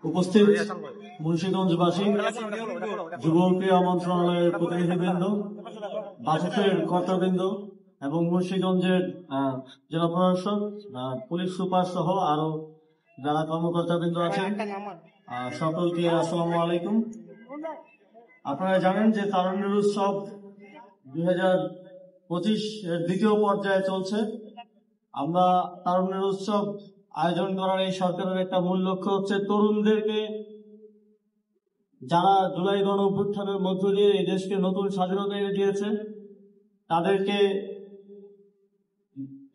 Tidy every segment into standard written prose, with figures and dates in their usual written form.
উপস্থিত মুন্সিগঞ্জবাসী, যুব ক্রীড়া মন্ত্রণালয়ের প্রতিনিধিবৃন্দ, বাফুফের কর্তাবৃন্দ এবং মুন্সিগঞ্জের জেলা প্রশাসক, পুলিশ সুপার সহ আরো যারা কর্মকর্তাবৃন্দ আছেন, সকলকে আসসালামু আলাইকুম। আপনারা জানেন যে তারুণ্যের উৎসব 2025 এর দ্বিতীয় পর্যায়ে চলছে। আমরা তারুণ্যের উৎসব আয়োজন করার এই সরকারের একটা মূল লক্ষ্য হচ্ছে তরুণদেরকে, যারা জুলাই গণ অভ্যুত্থানের মধ্য দিয়ে এই দেশকে নতুন স্বাধীনতা এনে দিয়েছে, তাদেরকে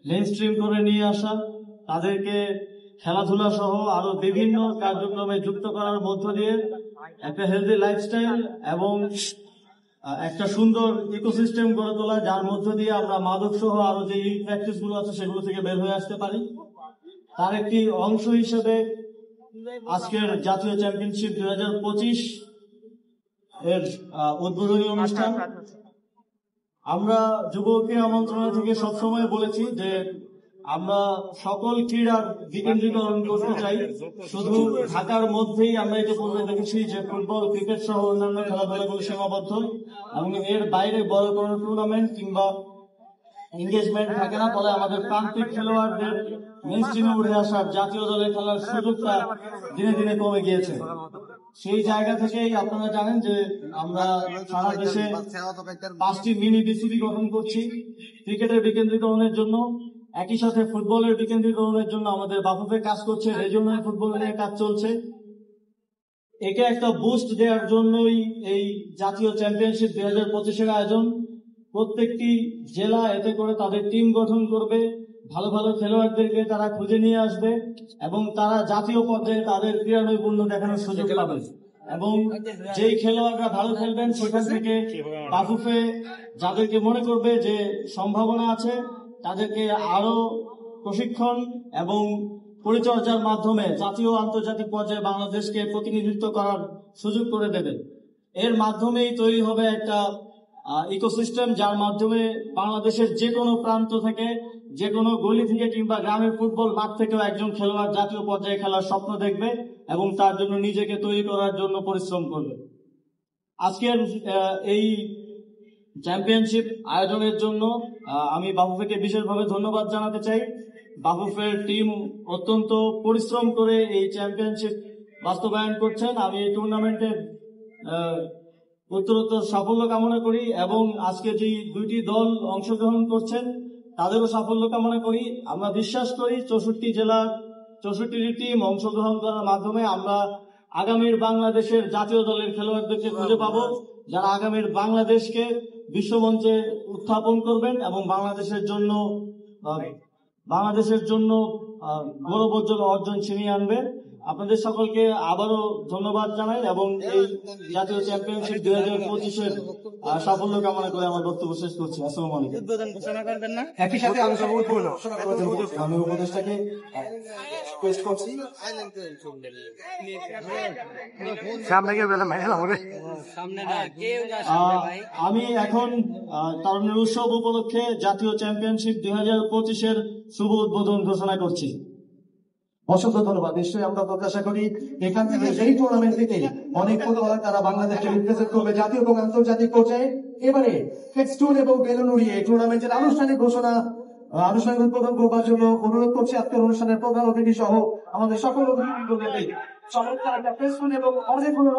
মেইনস্ট্রিম করে নিয়ে আসা, তাদেরকে খেলাধুলা সহ আরো বিভিন্ন কার্যক্রমে যুক্ত করার মধ্য দিয়ে একটা হেলদি লাইফস্টাইল এবং একটা সুন্দর ইকোসিস্টেম গড়ে তোলা, যার মধ্য দিয়ে আমরা মাদক সহ আরো যে প্র্যাকটিস গুলো আছে সেগুলো থেকে বের হয়ে আসতে পারি। তার একটি অংশ হিসেবে আজকের জাতীয় চ্যাম্পিয়নশিপ 2025 এর উদ্বোধনী অনুষ্ঠান। আমরা যুব ক্রীড়া মন্ত্রণালয় থেকে সবসময় বলেছি যে আমরা সকল ক্রীড়ার বিকেন্দ্রীকরণ করতে চাই। শুধু ঢাকার মধ্যেই আমরা এটা পূর্বে দেখেছি যে ফুটবল, ক্রিকেট সহ অন্যান্য খেলাধুলাগুলো সীমাবদ্ধ এবং এর বাইরে বড় কোনো টুর্নামেন্ট কিংবা এঙ্গেজমেন্ট থাকে না। ফলে আমাদের প্রান্তিক খেলোয়াড়দের মেইনস্ট্রিমে উঠে আসার, জাতীয় দলে খেলার সুযোগটা দিনে দিনে কমে গিয়েছে। সেই জায়গা থেকেই আপনারা জানেন যে আমরা সারা দেশে 5টি মিনি বিসিবি গঠন করছি ক্রিকেটের বিকেন্দ্রীকরণের জন্য। একই সাথে ফুটবলের বিকেন্দ্রীকরণের জন্য আমাদের বাফুফে কাজ করছে, রিজিওনাল ফুটবল নিয়ে কাজ চলছে। একে একটা বুস্ট দেওয়ার জন্যই এই জাতীয় চ্যাম্পিয়নশিপ 2025 আয়োজন। প্রত্যেকটি জেলা এতে করে তাদের টিম গঠন করবে, ভালো ভালো খেলোয়াড়দেরকে তারা খুঁজে নিয়ে আসবে এবং তারা জাতীয় পর্যায়ে তাদের ক্রীড়া নৈপুণ্য দেখানোর সুযোগ পাবে। এবং যেই খেলোয়াড়রা ভালো খেলবেন সেখান থেকে বাফুফে যাদেরকে মনে করবে যে সম্ভাবনা আছে তাদেরকে আরো প্রশিক্ষণ এবং পরিচর্যার মাধ্যমে জাতীয় আন্তর্জাতিক পর্যায়ে বাংলাদেশকে প্রতিনিধিত্ব করার সুযোগ করে দেবে। এর মাধ্যমেই তৈরি হবে একটা ইকোসিস্টেম, যার মাধ্যমে বাংলাদেশের যে কোনো প্রান্ত থেকে, যে কোনো গলি থেকে কিংবা গ্রামের ফুটবল মাঠ থেকেও একজন খেলোয়াড় জাতীয় পর্যায়ে খেলার স্বপ্ন দেখবে এবং তার জন্য নিজেকে তৈরি করার জন্য পরিশ্রম করবে। আজকের এই চ্যাম্পিয়নশিপ আয়োজনের জন্য আমি বাফুফেকে বিশেষভাবে ধন্যবাদ জানাতে চাই। বাফুফের টিম অত্যন্ত পরিশ্রম করে এই চ্যাম্পিয়নশিপ বাস্তবায়ন করছেন। আমি এই টুর্নামেন্টের উত্তরোত্তর সাফল্য কামনা করি এবং আজকে যে দুইটি দল অংশগ্রহণ করছেন তাদেরও সাফল্য কামনা করি। আমরা বিশ্বাস করি 64 জেলার 64টি টিম অংশগ্রহণ করার মাধ্যমে আমরা আগামীর বাংলাদেশের জাতীয় দলের খেলোয়াড়দেরকে খুঁজে পাবো, যারা আগামীর বাংলাদেশকে বিশ্বমঞ্চে উত্থাপন করবেন এবং বাংলাদেশের জন্য গৌরবোজ্জ্বল অর্জন ছিনিয়ে আনবেন। আপনাদের সকলকে আবারও ধন্যবাদ জানাই এবং এই জাতীয় চ্যাম্পিয়নশিপ 2025 সাফল্য কামনা করে আমার বক্তব্য শেষ করছি। আসসালামু আলাইকুম। একই সাথে আমি উপদেষ্টাকে রিকোয়েস্ট করছি আমি এখন তারুণ্যের উৎসব উপলক্ষে জাতীয় চ্যাম্পিয়নশিপ 2025 এর শুভ উদ্বোধন ঘোষণা করছি। অসংখ্য ধন্যবাদ। নিশ্চয়ই আমরা প্রত্যাশা করি এখান থেকে এই টুর্নামেন্ট থেকে অনেক খেলোয়াড় তারা বাংলাদেশকে রিপ্রেজেন্ট করবে জাতীয় এবং আন্তর্জাতিক পর্যায়ে। এবারে ফেস্টুন এবং বেলুন উড়িয়ে টুর্নামেন্টের আনুষ্ঠানিক উদ্বোধন করবার জন্য অনুরোধ করছি আজকের অনুষ্ঠানের প্রধান অতিথি সহ আমাদের সকল অতিথিবৃন্দকে চমৎকার একটা ফেস্টুন এবং অনেকগুলো